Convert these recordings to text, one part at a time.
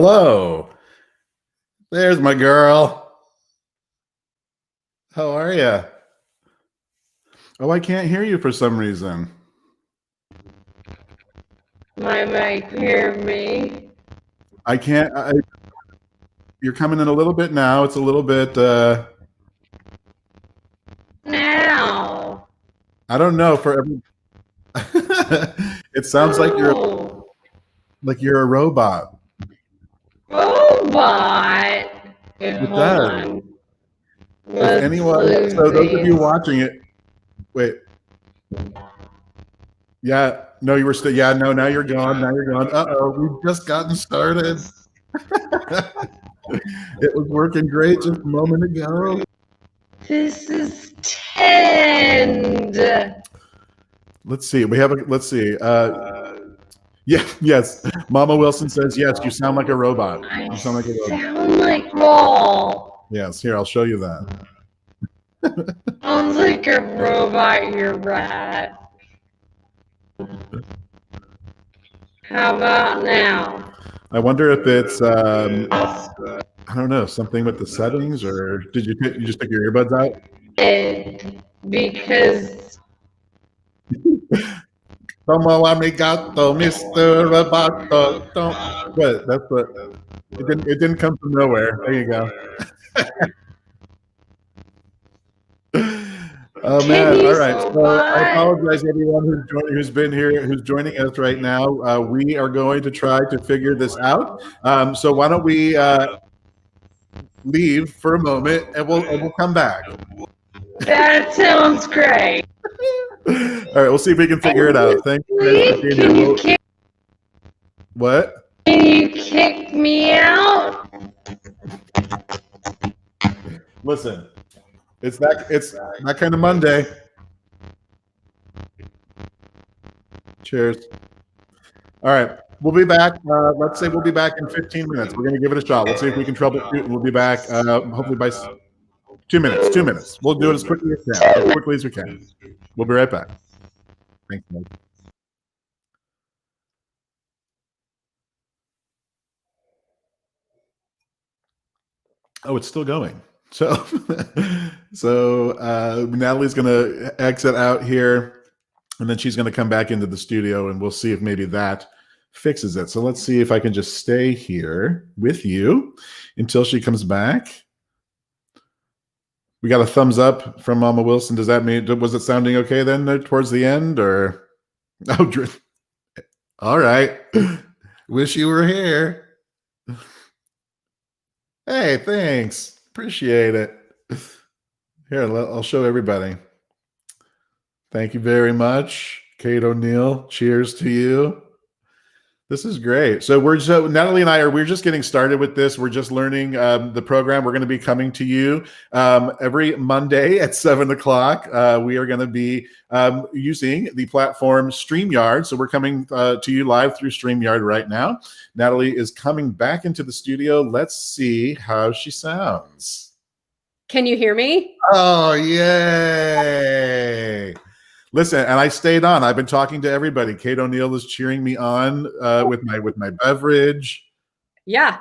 Hello. There's my girl. How are you? Oh, I can't hear you for some reason. My mic hear me? I can't. You're coming in a little bit now. It's a little bit. Now. I don't know. For every. It sounds like you're a robot. Robot. It Hold does. on. If anyone, so those of you watching it, wait. Yeah, no, you were still. Yeah, no, now you're gone. Now you're gone. We've just gotten started. It was working great just a moment ago. This is 10. Let's see. Let's see. Yes. Mama Wilson says, yes, you sound like a robot. You sound like a robot. Sound like roll. Yes, here, I'll show you that. Sounds like a robot, you're right. How about now? I wonder if it's, I don't know, something with the settings, or did you just take your earbuds out? Because Como amigato, Mr. Roboto. What? That's what. It didn't come from nowhere. There you go. Oh man! All right. So I apologize, everyone who's been here, who's joining us right now. We are going to try to figure this out. So why don't we leave for a moment, and we'll come back. that sounds great. All right, we'll see if we can figure it out. Thank you. What? Can you kick me out? Listen, it's that kind of Monday. Cheers. All right, we'll be back. Let's say we'll be back in 15 minutes. We're going to give it a shot. Let's see if we can troubleshoot. We'll be back hopefully by 2 minutes. 2 minutes. We'll do it as quickly as we can. We'll be right back. Thanks, Mike. Oh, it's still going. So Natalie's going to exit out here, and then she's going to come back into the studio, and we'll see if maybe that fixes it. So let's see if I can just stay here with you until she comes back. We got a thumbs up from Mama Wilson. Does that mean, was it sounding okay then towards the end, or? Oh, all right. Wish you were here. Hey, thanks. Appreciate it. Here, I'll show everybody. Thank you very much, Kate O'Neill. Cheers to you. This is great. So Natalie and we're just getting started with this. We're just learning the program. We're going to be coming to you every Monday at 7 o'clock. We are going to be using the platform StreamYard. So we're coming to you live through StreamYard right now. Natalie is coming back into the studio. Let's see how she sounds. Can you hear me? Oh, yay. Listen, and I stayed on. I've been talking to everybody. Kate O'Neill is cheering me on with my beverage. Yeah,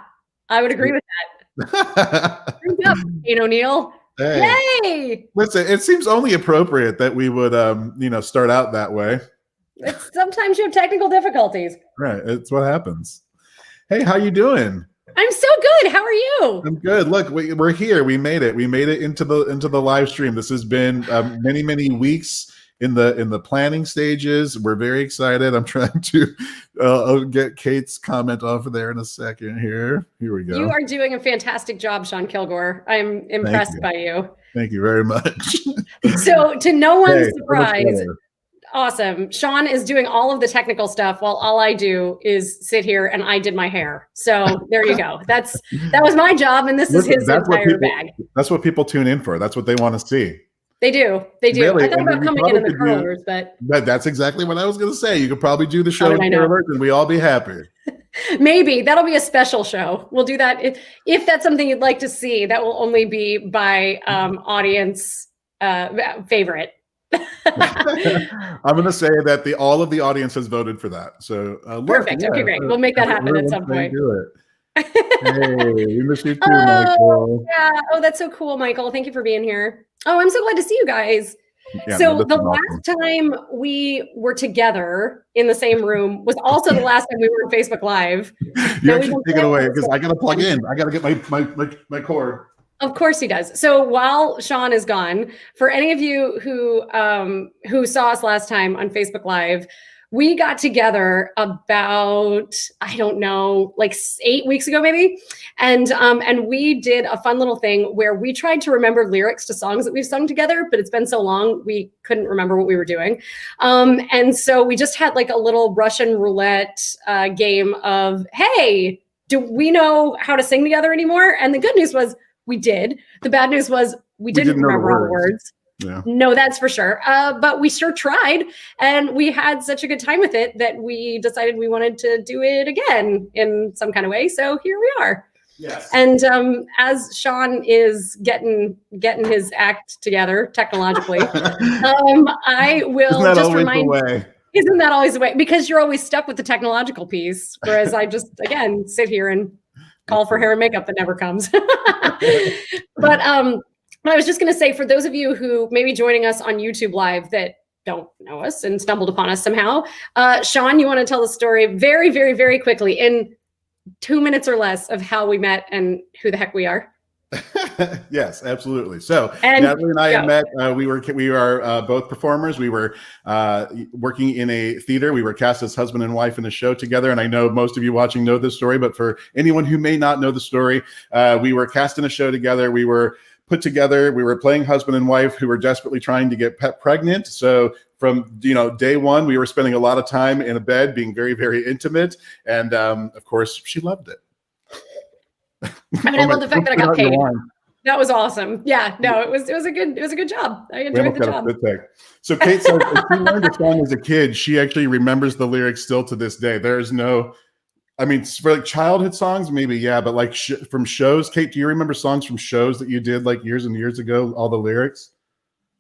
I would agree with that. Drink up, Kate O'Neill. Hey. Yay! Listen, it seems only appropriate that we would, start out that way. Sometimes you have technical difficulties. Right, it's what happens. Hey, how you doing? I'm so good. How are you? I'm good. Look, we're here. We made it. We made it into the live stream. This has been many weeks in the planning stages. We're very excited. I'm trying to I'll get Kate's comment off of there in a second here. Here we go. You are doing a fantastic job, Shawn Kilgore. I'm impressed by you. Thank you very much. So to no one's surprise, awesome. Shawn is doing all of the technical stuff while all I do is sit here and I did my hair. So there you go. That was my job, and this is his entire bag. That's what people tune in for. That's what they want to see. They do. Really? I thought about coming in the curlers, but that's exactly what I was going to say. You could probably do the show in curlers, and we all be happy. Maybe that'll be a special show. We'll do that if that's something you'd like to see. That will only be by audience favorite. I'm going to say that all of the audience has voted for that. So perfect. Okay, great. We'll make that happen at some point. Do it. Hey, we miss you too, Oh, Michael. yeah. Oh, that's so cool, Michael. Thank you for being here. Oh, I'm so glad to see you guys. Yeah, So no, this the is awesome. last time we were together in the same room was also the last time we were on Facebook Live. You Now, we've actually been take it away planning because this I gotta plug one. in. I gotta get my cord. Of course he does. So while Shawn is gone, for any of you who saw us last time on Facebook Live, we got together about, I don't know, like 8 weeks ago maybe, and we did a fun little thing where we tried to remember lyrics to songs that we've sung together, but it's been so long we couldn't remember what we were doing, and so we just had like a little Russian roulette game of, hey, do we know how to sing together anymore? And the good news was we did. The bad news was we didn't know the remember all the words. Yeah. No, that's for sure. But we sure tried, and we had such a good time with it that we decided we wanted to do it again in some kind of way. So here we are. Yes. And as Shawn is getting his act together technologically, I will Isn't that just always remind. the way? Isn't that always the way? Because you're always stuck with the technological piece, whereas I just again sit here and call for hair and makeup that never comes. But I was just going to say, for those of you who may be joining us on YouTube Live that don't know us and stumbled upon us somehow, Shawn, you want to tell the story very, very, very quickly in 2 minutes or less of how we met and who the heck we are? Yes, absolutely. So Natalie and I had met. We are both performers. We were working in a theater. We were cast as husband and wife in a show together. And I know most of you watching know this story, but for anyone who may not know the story, we were cast in a show together. We were put together. We were playing husband and wife who were desperately trying to get pregnant. So from day one, we were spending a lot of time in a bed, being very, very intimate. And of course, she loved it. I mean, I love the fact that I got paid. That was awesome. Yeah, no, it was a good job. I enjoyed the job. So Kate says if she learned a song as a kid, she actually remembers the lyrics still to this day. There's no, I mean, for like childhood songs, maybe, yeah, but like from shows, Kate, do you remember songs from shows that you did like years and years ago, all the lyrics?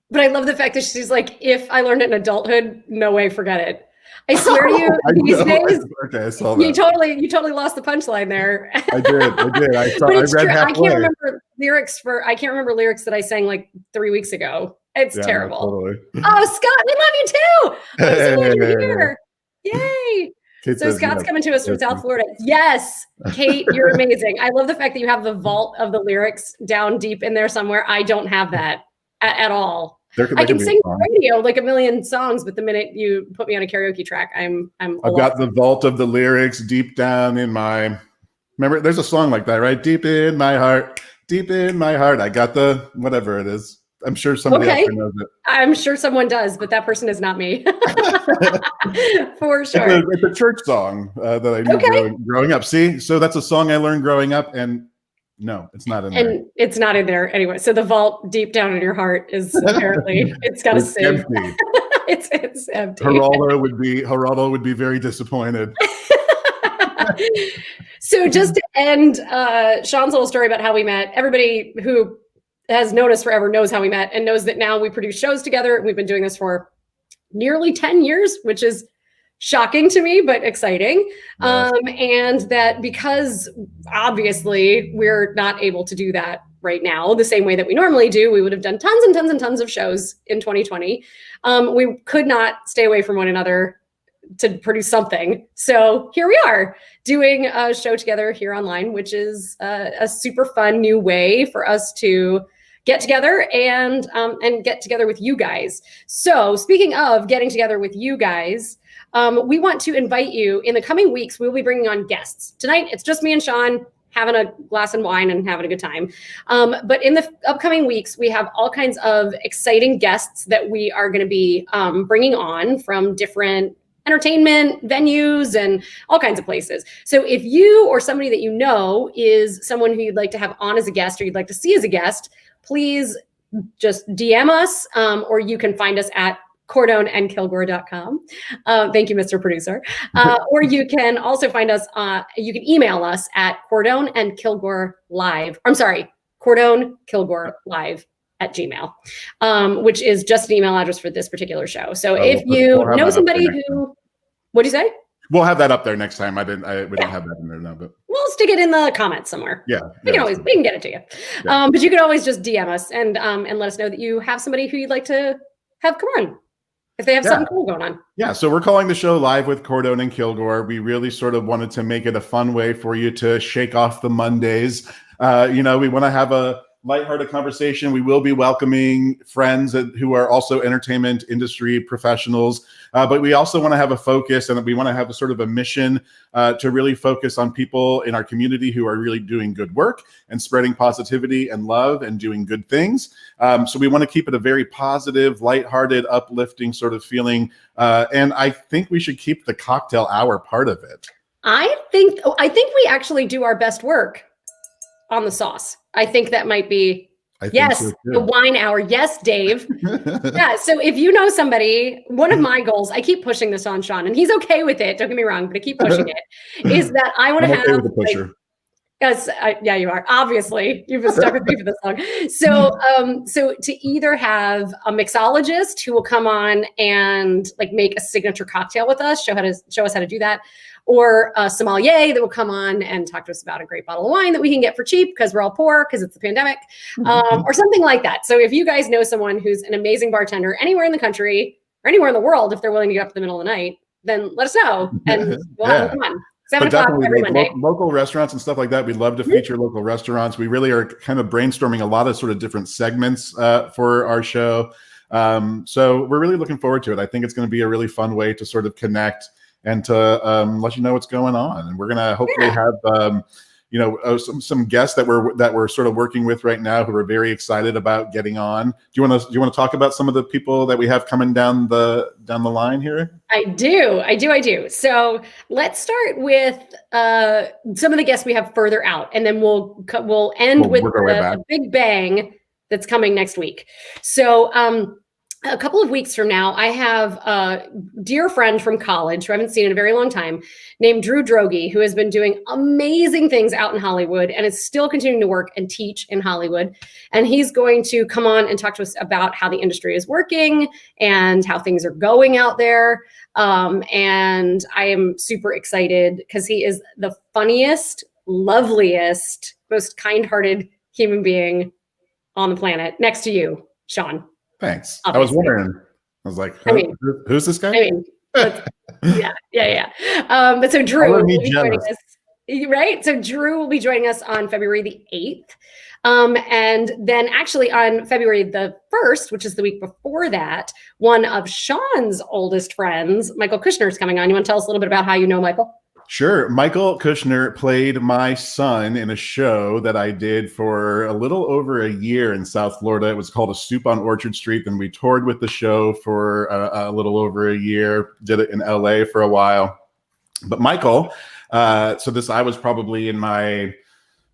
But I love the fact that she's like, if I learned it in adulthood, no way, forget it. I swear to you, these days, okay, I saw that. You totally lost the punchline there. I did. I saw. But it's true. I can't remember lyrics that I sang like 3 weeks ago. It's terrible. No, totally. Oh, Scott, we love you too. I'm so glad you're here. Yay! Kate so Scott's coming to us from South Florida. Yes, Kate, you're amazing. I love the fact that you have the vault of the lyrics down deep in there somewhere. I don't have that at all. I can sing radio like a million songs, but the minute you put me on a karaoke track, I've got the vault of the lyrics deep down in my. Remember, there's a song like that, right? Deep in my heart, deep in my heart. I got the whatever it is. I'm sure somebody else knows it. I'm sure someone does, but that person is not me. For sure. It's a church song that I knew growing up. See, so that's a song I learned growing up, and no, it's not in there. And it's not in there anyway. So the vault deep down in your heart is apparently it's got to sing. It's empty. Geraldo would be very disappointed. So just to end Shawn's little story about how we met, everybody who has known us forever knows how we met and knows that now we produce shows together. We've been doing this for nearly 10 years, which is shocking to me, but exciting. Yes. And that because obviously we're not able to do that right now the same way that we normally do, we would have done tons and tons and tons of shows in 2020. We could not stay away from one another to produce something. So here we are doing a show together here online, which is a super fun new way for us to get together and get together with you guys. So speaking of getting together with you guys, we want to invite you in the coming weeks. We'll be bringing on guests. Tonight, it's just me and Shawn having a glass of wine and having a good time. But in the upcoming weeks, we have all kinds of exciting guests that we are going to be bringing on from different entertainment venues and all kinds of places. So if you or somebody that you know is someone who you'd like to have on as a guest or you'd like to see as a guest, please just DM us or you can find us at CordoneandKilgore.com. Thank you, Mr. Producer. Or you can also find us, you can email us at CordoneKilgore@gmail, which is just an email address for this particular show. So if you know somebody who, what do you say? We'll have that up there next time. We don't have that in there now, but we'll stick it in the comments somewhere. Yeah. We can get it to you. Yeah. But you can always just DM us and let us know that you have somebody who you'd like to have come on if they have something cool going on. Yeah, so we're calling the show Live with Cordone and Kilgore. We really sort of wanted to make it a fun way for you to shake off the Mondays. We want to have a lighthearted conversation. We will be welcoming friends who are also entertainment industry professionals, but we also want to have a focus, and we want to have a sort of a mission to really focus on people in our community who are really doing good work and spreading positivity and love and doing good things. So we want to keep it a very positive, lighthearted, uplifting sort of feeling. And I think we should keep the cocktail hour part of it. I think we actually do our best work on the sauce. I think that might be, yes, the wine hour. Yes, Dave. Yeah. So if you know somebody, one of my goals, I keep pushing this on Shawn, and he's okay with it. Don't get me wrong, but I keep pushing it, is that I want to have, yeah, you are. Obviously, you've been stuck with me for this long. So to either have a mixologist who will come on and like make a signature cocktail with us, show us how to do that, or a sommelier that will come on and talk to us about a great bottle of wine that we can get for cheap because we're all poor because it's the pandemic, or something like that. So if you guys know someone who's an amazing bartender anywhere in the country or anywhere in the world, if they're willing to get up in the middle of the night, then let us know and we'll have them on. 7 o'clock every Monday. Local restaurants and stuff like that. We'd love to feature local restaurants. We really are kind of brainstorming a lot of sort of different segments for our show. So we're really looking forward to it. I think it's going to be a really fun way to sort of connect and to let you know what's going on. And we're going to hopefully have some guests that we're sort of working with right now who are very excited about getting on. Do you want to talk about some of the people that we have coming down the line here? I do. So let's start with some of the guests we have further out, and then we'll end with a big bang that's coming next week. So a couple of weeks from now, I have a dear friend from college who I haven't seen in a very long time named Drew Droege, who has been doing amazing things out in Hollywood and is still continuing to work and teach in Hollywood. And he's going to come on and talk to us about how the industry is working and how things are going out there. And I am super excited because he is the funniest, loveliest, most kind-hearted human being on the planet, next to you, Shawn. Thanks. Obviously. I was wondering. I was like, who's this guy? Yeah. But so Drew will be joining us, right? So Drew will be joining us on February the 8th. And then actually on February the 1st, which is the week before that, one of Shawn's oldest friends, Michael Kushner, is coming on. You want to tell us a little bit about how you know Michael? Sure. Michael Kushner played my son in a show that I did for a little over a year in South Florida. It was called A Soup on Orchard Street. Then we toured with the show for a little over a year, did it in LA for a while. But Michael, I was probably in my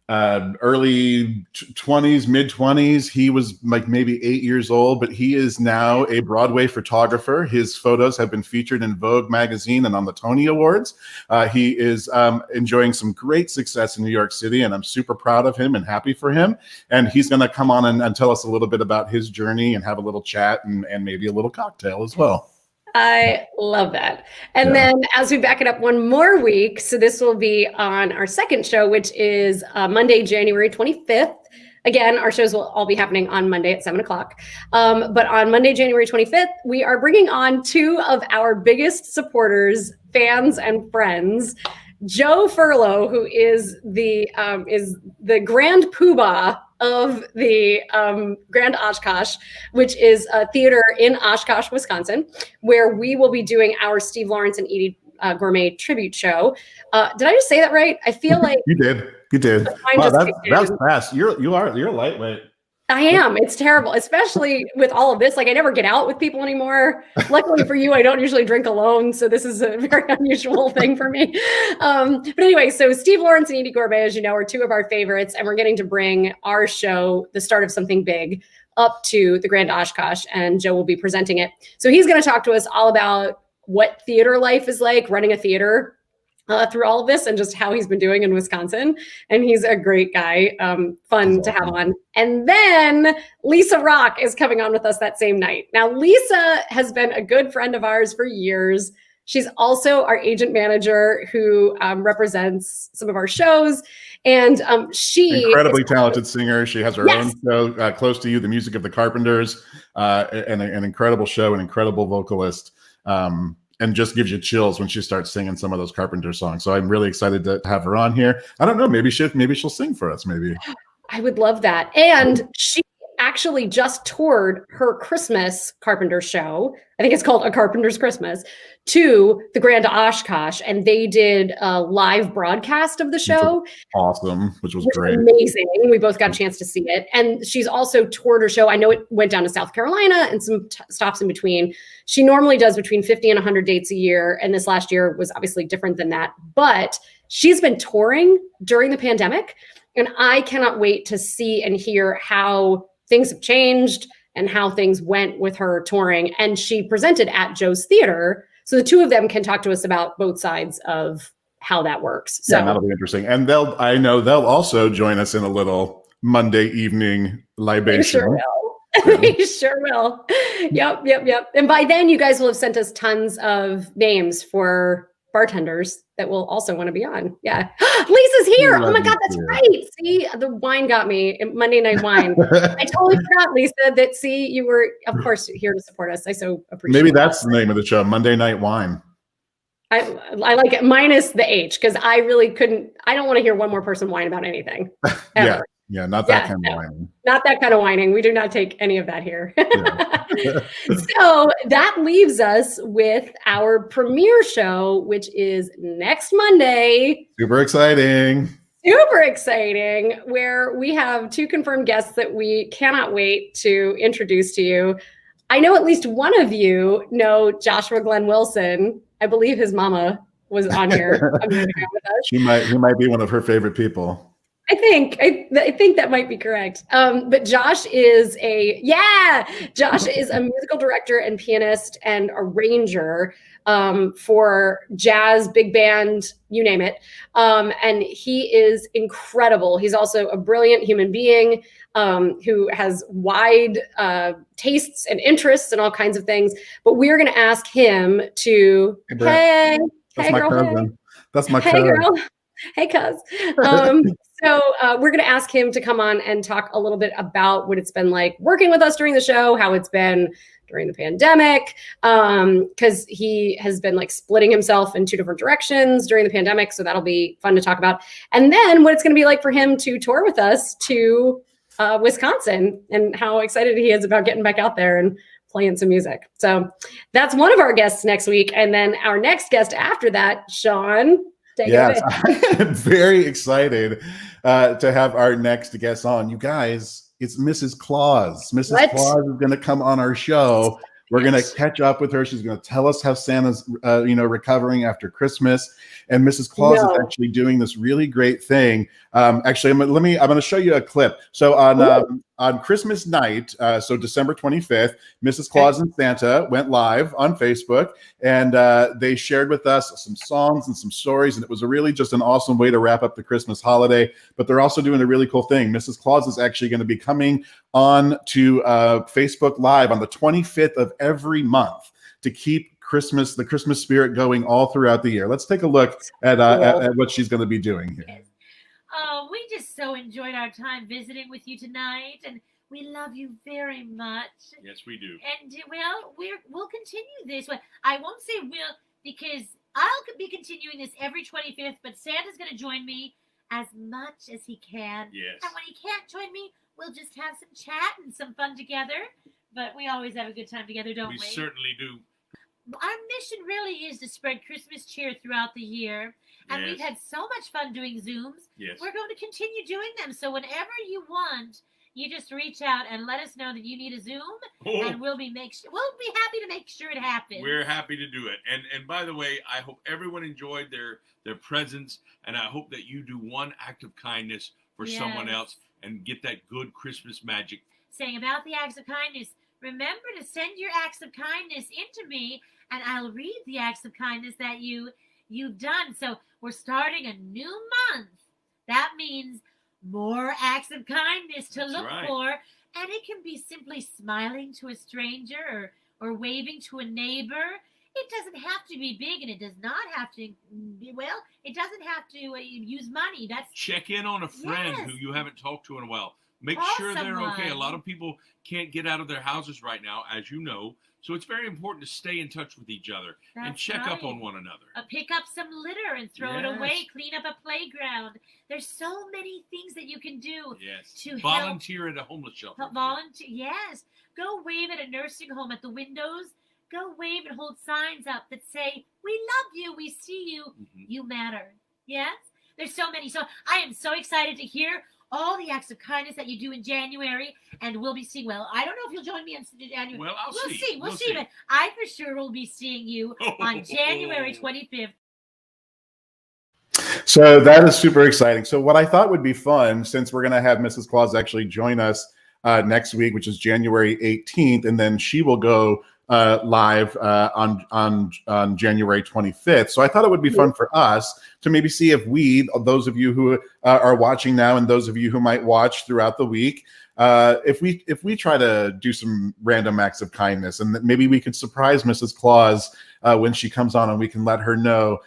early 20s, mid 20s. He was like maybe 8 years old, but he is now a Broadway photographer. His photos have been featured in Vogue magazine and on the Tony Awards. He is enjoying some great success in New York City, and I'm super proud of him and happy for him. And he's going to come on and tell us a little bit about his journey and have a little chat and maybe a little cocktail as well. I love that. And then as we back it up one more week, so this will be on our second show, which is Monday, January 25th. Again, our shows will all be happening on Monday at 7 o'clock. But on Monday, January 25th, we are bringing on two of our biggest supporters, fans, and friends. Joe Furlow, who is the grand poobah of the Grand Oshkosh, which is a theater in Oshkosh, Wisconsin, where we will be doing our Steve Lawrence and Edie Gourmet tribute show. Did I just say that right? I feel like you did. Wow, that's fast. You're lightweight. I am. It's terrible, especially with all of this. Like, I never get out with people anymore. Luckily for you, I don't usually drink alone, so this is a very unusual thing for me. But anyway, so Steve Lawrence and Edie Gourmet, as you know, are two of our favorites, and we're getting to bring our show, The Start of Something Big, up to the Grand Oshkosh, and Joe will be presenting it. So he's going to talk to us all about what theater life is like, running a theater through all of this, and just how he's been doing in Wisconsin. And he's a great guy, fun to have on. And then Lisa Rock is coming on with us that same night. Now, Lisa has been a good friend of ours for years. She's also our agent manager who represents some of our shows. And she incredibly talented singer. She has her Yes. own show, Close to You, the music of the Carpenters, and an incredible show, an incredible vocalist, and just gives you chills when she starts singing some of those Carpenter songs. So I'm really excited to have her on here. I don't know, maybe she'll sing for us. Maybe I would love that. And she actually just toured her Christmas Carpenter show. I think it's called A Carpenter's Christmas, to the Grand Oshkosh, and they did a live broadcast of the show. Awesome, which was great. Amazing. We both got a chance to see it. And she's also toured her show. I know it went down to South Carolina and some stops in between. She normally does between 50 and 100 dates a year. And this last year was obviously different than that. But she's been touring during the pandemic. And I cannot wait to see and hear how things have changed and how things went with her touring. And she presented at Joe's Theater. So the two of them can talk to us about both sides of how that works. So yeah, that'll be interesting. And I know they'll also join us in a little Monday evening libation. They sure will. They sure will. Yep. And by then you guys will have sent us tons of names for bartenders that will also want to be on. Yeah. Lisa's here. Oh my God, that's right. See, the wine got me. Monday Night Wine. I totally forgot, Lisa, that you were, of course, here to support us. I so appreciate it. Maybe that's the name of the show, Monday Night Wine. I like it minus the H, because I really couldn't, I don't want to hear one more person whine about anything. Ever. Yeah, not that kind of whining. Not that kind of whining. We do not take any of that here. Yeah. So that leaves us with our premiere show, which is next Monday. Super exciting. Where we have two confirmed guests that we cannot wait to introduce to you. I know at least one of you know Joshua Glenn Wilson. I believe his mama was on here with us. He might be one of her favorite people. I think that might be correct. But Josh is a musical director and pianist and arranger for jazz, big band, you name it. And he is incredible. He's also a brilliant human being who has wide tastes and interests and all kinds of things. But we're going to ask him to, hey, girl. That's my cousin. Girl. Hey, cuz. So we're going to ask him to come on and talk a little bit about what it's been like working with us during the show, how it's been during the pandemic, because he has been like splitting himself in two different directions during the pandemic. So that'll be fun to talk about. And then what it's going to be like for him to tour with us to Wisconsin, and how excited he is about getting back out there and playing some music. So that's one of our guests next week. And then our next guest after that, Shawn. Yes, I'm very excited to have our next guest on. You guys, it's Mrs. Claus. Mrs. Claus is going to come on our show. We're going to catch up with her. She's going to tell us how Santa's, recovering after Christmas. And Mrs. Claus is actually doing this really great thing. Actually, I'm going to show you a clip. So on Christmas night, so December 25th, Mrs. Claus and Santa went live on Facebook, and they shared with us some songs and some stories, and it was really just an awesome way to wrap up the Christmas holiday. But they're also doing a really cool thing. Mrs. Claus is actually going to be coming on to Facebook Live on the 25th of every month to keep the Christmas spirit going all throughout the year. Let's take a look at what she's going to be doing here. Oh, we just so enjoyed our time visiting with you tonight, and we love you very much. Yes, we do. And well, we'll continue this. Well, I won't say we'll, because I'll be continuing this every 25th, but Santa's going to join me as much as he can. Yes. And when he can't join me, we'll just have some chat and some fun together. But we always have a good time together, don't we? We certainly do. Our mission really is to spread Christmas cheer throughout the year. And we've had so much fun doing Zooms. Yes. We're going to continue doing them. So whenever you want, you just reach out and let us know that you need a Zoom, and we'll be happy to make sure it happens. We're happy to do it. And by the way, I hope everyone enjoyed their presents, and I hope that you do one act of kindness for someone else and get that good Christmas magic. Saying about the acts of kindness, remember to send your acts of kindness into me, and I'll read the acts of kindness that you've done. So we're starting a new month. That means more acts of kindness to look for. And it can be simply smiling to a stranger or waving to a neighbor. It doesn't have to be big, and it does not have to be, well, it doesn't have to use money. That's Check in on a friend Yes. who you haven't talked to in a while. Make Call sure they're okay. A someone. lot of people can't get out of their houses right now, as you know. So it's very important to stay in touch with each other and That's check up right. on one another. Pick up some litter and throw it Yes. away. Clean up a playground. There's so many things that you can do Yes. to help. Volunteer at a homeless shelter. Volunteer. Yes. Go wave at a nursing home at the windows. Go wave and hold signs up that say, "We love you. We see you. Mhm. You matter." Yes. There's so many. So I am so excited to hear all the acts of kindness that you do in January, and we'll be seeing. Well, I don't know if you'll join me in January. Well, We'll see. We'll see. But I for sure will be seeing you on January 25th. So that is super exciting. So what I thought would be fun, since we're going to have Mrs. Claus actually join us next week, which is January 18th, and then she will go live on January 25th. So I thought it would be fun for us to maybe see if we, those of you who are watching now, and those of you who might watch throughout the week, if we try to do some random acts of kindness, and maybe we could surprise Mrs. Claus when she comes on, and we can let her know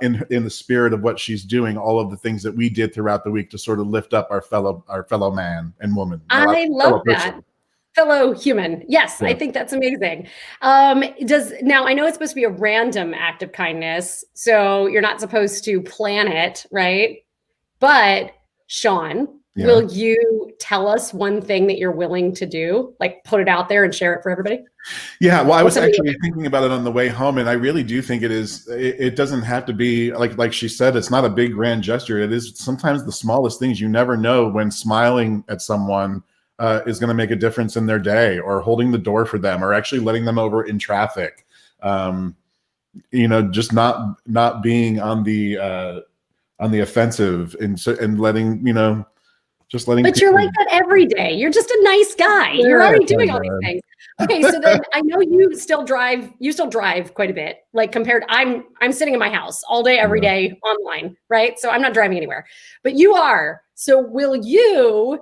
in the spirit of what she's doing, all of the things that we did throughout the week to sort of lift up our fellow man and woman. I love that. Person. Fellow human. Yes, Yeah. I think that's amazing. Now I know it's supposed to be a random act of kindness, so you're not supposed to plan it, right? But Shawn, Yeah. will you tell us one thing that you're willing to do? Like put it out there and share it for everybody? Yeah, well, I was What's actually thinking about it on the way home, and I really do think it is. It doesn't have to be like she said. It's not a big grand gesture. It is sometimes the smallest things. You never know when smiling at someone is going to make a difference in their day, or holding the door for them, or actually letting them over in traffic. Just not being on the offensive, and letting just letting. But you're like that every day. You're just a nice guy. Yeah, You're already doing all I these know. things. Okay, so then I know you still drive. You still drive quite a bit. Like compared, I'm sitting in my house all day, every day online, right? So I'm not driving anywhere. But you are. So will you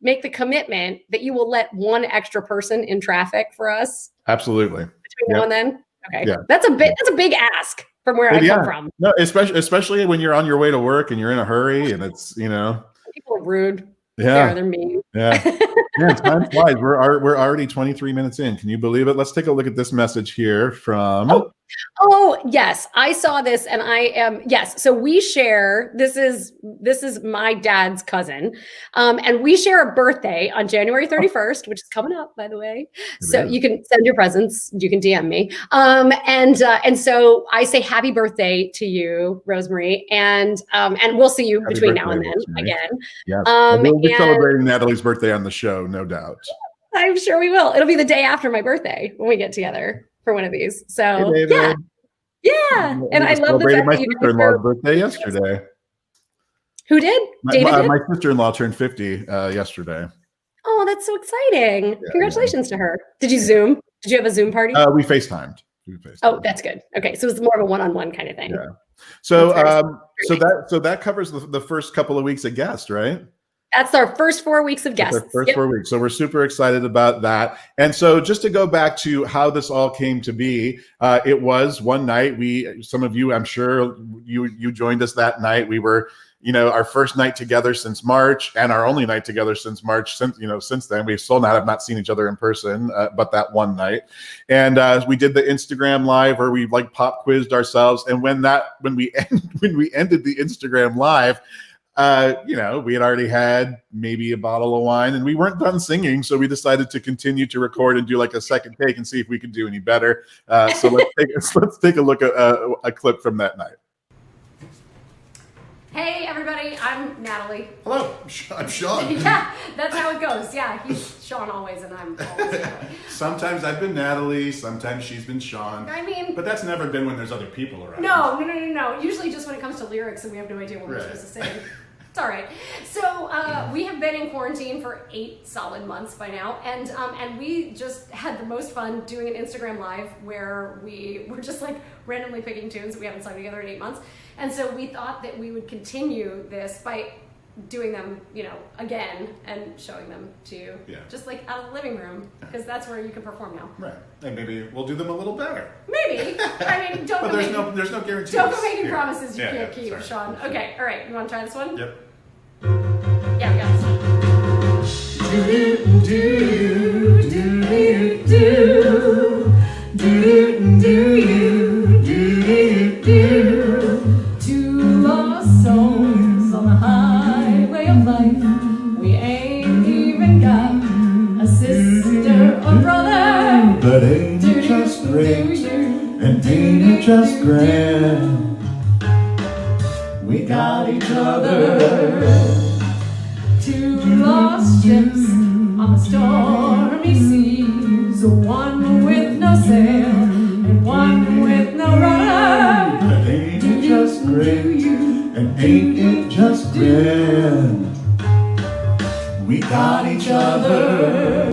make the commitment that you will let one extra person in traffic for us Absolutely. between now and then? Okay, Yeah. That's a big ask from where I come from. No, especially when you're on your way to work and you're in a hurry, and it's People are rude. yeah. They're mean. Yeah. Yeah, time flies. We're already 23 minutes in. Can you believe it? Let's take a look at this message here from. Oh, yes. I saw this and I am, yes. So we share, this is my dad's cousin. And we share a birthday on January 31st, which is coming up, by the way. So you can send your presents, you can DM me. And so I say happy birthday to you, Rosemary. And we'll see you Happy between now birthday, and then Rosemary. again. Yes. And We'll be celebrating Natalie's birthday on the show, no doubt. I'm sure we will. It'll be the day after my birthday when we get together for one of these. So Hey, yeah. And I love the celebrated fact my that you sister-in-law's birthday yesterday. Who did? David did? My sister-in-law turned 50 yesterday. Oh, that's so exciting. Yeah, Congratulations to her. Did you Zoom? Did you have a Zoom party? We FaceTimed. Oh, that's good. Okay. So it's more of a one-on-one kind of thing. Yeah. So nice. that covers the first couple of weeks of guests, right? That's our first 4 weeks of guests. Our first 4 weeks. So we're super excited about that. And so just to go back to how this all came to be, it was one night. Some of you, I'm sure you joined us that night. We were, our first night together since March, and our only night together since March. Since then, we still have not seen each other in person, but that one night. And we did the Instagram live where we pop quizzed ourselves. And when we ended the Instagram live, we had already had maybe a bottle of wine, and we weren't done singing, so we decided to continue to record and do a second take and see if we could do any better. So let's take a look at a clip from that night. Hey, everybody. I'm Natalie. Hello, I'm Shawn. Yeah, that's how it goes. Yeah, he's Shawn always, and I'm always Natalie. Sometimes I've been Natalie, sometimes she's been Shawn. I mean, but that's never been when there's other people around. No. Usually just when it comes to lyrics and we have no idea what we're supposed to sing. It's all right. So we have been in quarantine for 8 solid months by now, and we just had the most fun doing an Instagram live where we were just randomly picking tunes we haven't sung together in 8 months, and so we thought that we would continue this by doing them, again and showing them to you. Yeah. Just like out of the living room, because that's where you can perform now. Right. And maybe we'll do them a little better. Maybe. I mean, don't But go there's no guarantees. don't go making Yeah. promises you Yeah, can't yeah, keep, sorry. Shawn. Okay, all right. You want to try this one? Yep. Yeah, we got this one. Two lost souls on the highway of life. We ain't even got a sister or brother. But ain't it just great? And ain't it just grand? We got each other. Two lost ships on the stormy seas. One with no sail and one with no rudder. But ain't it just great? And ain't it just grand? We got each other.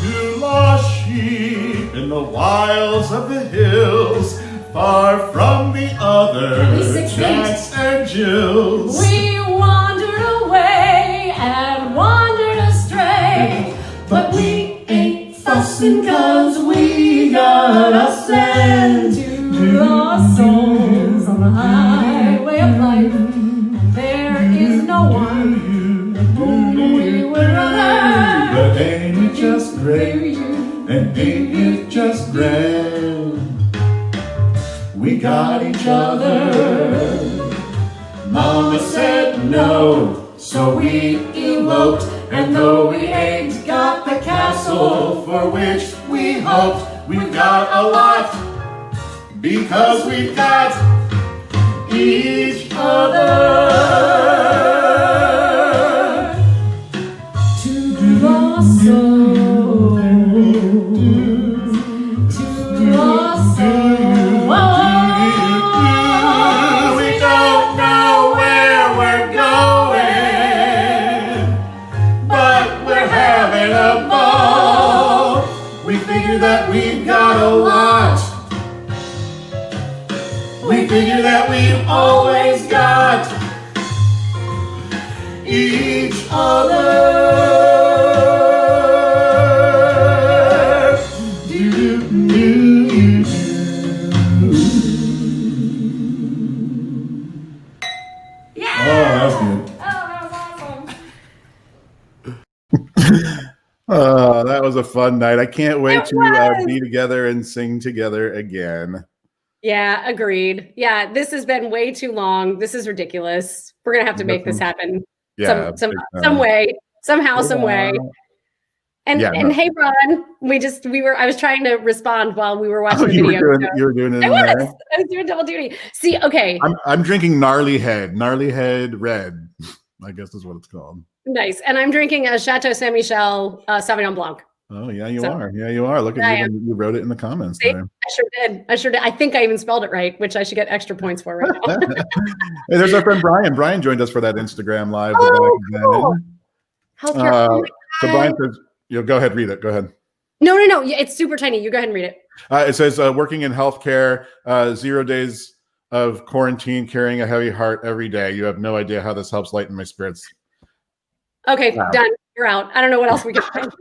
Two lost sheep in the wilds of the hills, far from the other At least 6 feet. Jacks and Jills. We wandered away and wandered astray, but we ain't fussing 'cause we got us and two lost souls on the highway of life. And there is no one whom we would rather. But ain't it just great? And ain't it just grand? We got each other. Mama said no, so we eloped. And though we ain't got the castle for which we hoped, we've got a lot because we've got each other. Two lost souls, two lost souls. We don't know where we're going, but we're having a ball. We figure that we've got a lot. We figure that we've always got each other. Yeah! Oh, that's good. Oh, that was awesome. Oh, that was a fun night. I can't wait It to was. be together and sing together again. Yeah, agreed. Yeah, this has been way too long. This is ridiculous. We're gonna have to make this happen Yeah. some big time. some way, somehow, some way. Wow. And Yeah, and no. hey, Ron, I was trying to respond while we were watching the you video. were doing, so- you were doing it I in was. there. I was doing double duty. See, okay, I'm drinking Gnarly Head Red. I guess is what it's called. nice. And I'm drinking a Chateau Saint Michel Sauvignon Blanc. Oh yeah, you So- are. Yeah, you are. Look Yeah, I at you. You wrote it in the comments See? there. I sure did. I think I even spelled it right, which I should get extra points for right now. Hey, there's our friend Brian. Brian joined us for that Instagram live. Oh, back cool. Healthcare. Oh my So God. Brian says, go ahead, read it. Go ahead. No. Yeah, it's super tiny. You go ahead and read it. It says, working in healthcare, 0 days of quarantine, carrying a heavy heart every day. You have no idea how this helps lighten my spirits. Okay, Wow. done. You're out. I don't know what else we can find.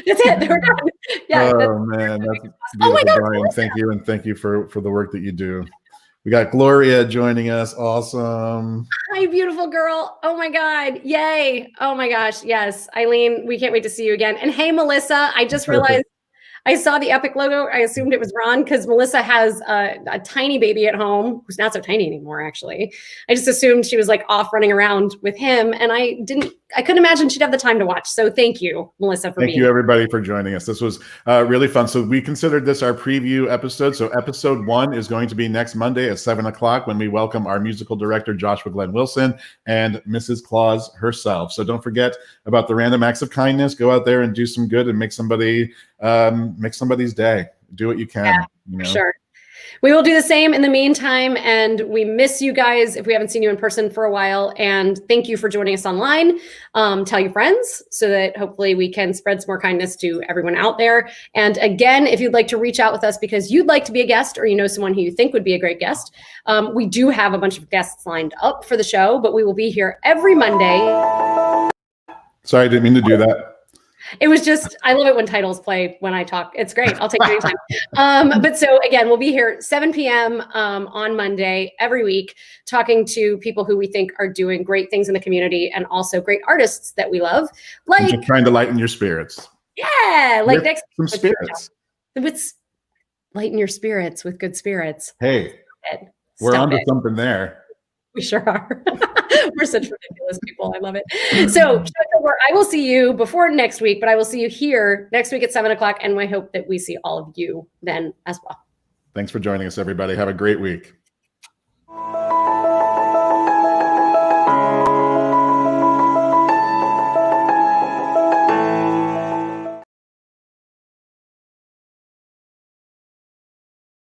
That's it. We're done. Yeah. that's- Oh man, that's Oh my beautiful, God, Brian. Melissa. Thank you, and thank you for the work that you do. We got Gloria joining us. Awesome. Hi, beautiful girl. Oh my God. Yay. Oh my gosh. Yes. Eileen, we can't wait to see you again. And hey, Melissa, I just Perfect. realized I saw the Epic logo. I assumed it was Ron because Melissa has a tiny baby at home who's not so tiny anymore, actually. I just assumed she was like off running around with him. And I couldn't imagine she'd have the time to watch. So thank you, Melissa, for Thank being you, everybody, for joining us. This was really fun. So we considered this our preview episode. So episode 1 is going to be next Monday at 7 o'clock when we welcome our musical director, Joshua Glenn Wilson, and Mrs. Claus herself. So don't forget about the random acts of kindness. Go out there and do some good and make somebody's day. Do what you can. Yeah, you know? For sure. We will do the same in the meantime, and we miss you guys if we haven't seen you in person for a while. And thank you for joining us online. Tell your friends so that hopefully we can spread some more kindness to everyone out there. And again, if you'd like to reach out with us because you'd like to be a guest or you know someone who you think would be a great guest, we do have a bunch of guests lined up for the show, but we will be here every Monday. Sorry, I didn't mean to do that. It was just, I love it when titles play when I talk. It's great. I'll take it anytime. But so again, we'll be here 7 p.m. On Monday every week, talking to people who we think are doing great things in the community and also great artists that we love. Like just trying to lighten your spirits. Yeah, like next some spirits. With lighten your spirits with good spirits. Hey, we're onto something there. We sure are. We're such ridiculous people. I love it. So I will see you before next week, but I will see you here next week at 7 o'clock. And I hope that we see all of you then as well. Thanks for joining us, everybody. Have a great week.